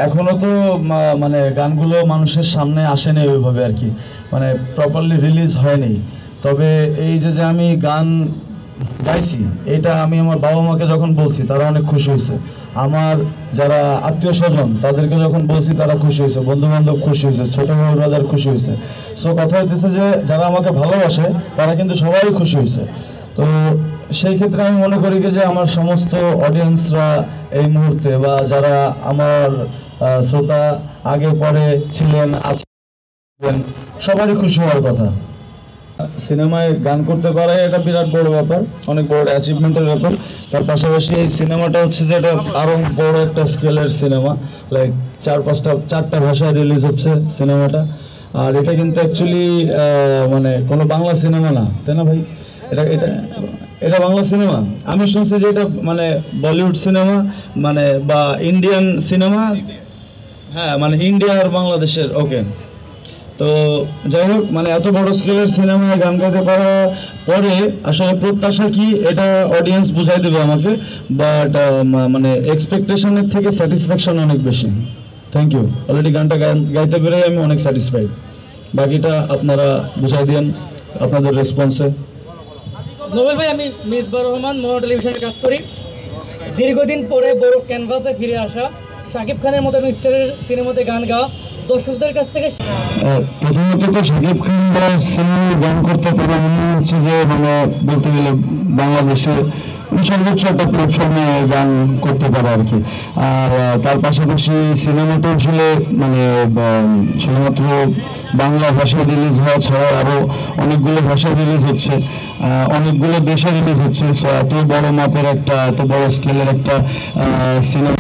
এখনো তো মানে গানগুলো মানুষের সামনে আসেনি ওইভাবে আর কি, মানে প্রপারলি রিলিজ হয়নি। তবে এই যে যে আমি গান গাইছি, এটা আমি আমার বাবা মাকে যখন বলছি তারা অনেক খুশি হয়েছে। আমার যারা আত্মীয় স্বজন তাদেরকে যখন বলছি তারা খুশি হয়েছে, বন্ধু বান্ধব খুশি হয়েছে, ছোটো ভাই ব্রাদার খুশি হয়েছে। সো কথা হইতেছে যে যারা আমাকে ভালোবাসে তারা কিন্তু সবাই খুশি হয়েছে। তো সেই ক্ষেত্রে আমি মনে করি যে আমার সমস্ত অডিয়েন্সরা এই মুহূর্তে বা যারা আমার শ্রোতা আগে পরে ছিলেন আছেন সবারই খুশি হওয়ার কথা। সিনেমায় গান করতে পারে এটা বিরাট বড় ব্যাপার, অনেক বড় অ্যাচিভমেন্টের ব্যাপার। তার পাশাপাশি এই সিনেমাটা হচ্ছে যে এটা আরও বড় একটা স্কেলের সিনেমা, লাইক চারটা ভাষায় রিলিজ হচ্ছে সিনেমাটা। আর এটা কিন্তু অ্যাকচুয়ালি মানে কোনো বাংলা সিনেমা না, তাই না ভাই? এটা এটা এটা বাংলা সিনেমা। আমি শুনছি যে এটা মানে বলিউড সিনেমা, মানে বা ইন্ডিয়ান সিনেমা। হ্যাঁ, মানে ইন্ডিয়া আর বাংলাদেশের। ওকে, তো যাই হোক, মানে এত বড় স্কেলের সিনেমায় গান গাইতে পারা পরে আসলে প্রত্যাশা কি এটা অডিয়েন্স বুঝাই দেবে আমাকে, বাট মানে এক্সপেকটেশনের থেকে স্যাটিসফ্যাকশন অনেক বেশি। Thank you. অলরেডি গানটা গাইতে পেরে আমি অনেক স্যাটিসফাইড। বাকিটা আপনারা বুঝাই দিন আপনাদের রেসপন্সে। নোবেল ভাই, আমি মিসবাহ রহমান, মহা টেলিভিশনে কাজ করি। দীর্ঘদিন পরে বড় ক্যানভাসে ফিরে আসা, শাকিব খানের মতো স্টারের সিনেমাতে গান গাওয়া, দর্শকদের কাছ থেকে প্রথমত তো শাকিব খান বা সিনেমায় গান করতে পারা মনে হচ্ছে যে মানে বলতে গেলে বাংলাদেশের সর্বোচ্চ একটা প্ল্যাটফর্মে গান করতে পারে আর কি। আর তার পাশাপাশি সিনেমাটা আসলে মানে শুধুমাত্র বাংলা ভাষায় রিলিজ হওয়া ছাড়াও আরও অনেকগুলো ভাষায় রিলিজ হচ্ছে, অনেকগুলো দেশে রিলিজ হচ্ছে। সো এত বড় মাপের একটা, এত বড় স্কেলের একটা সিনেমা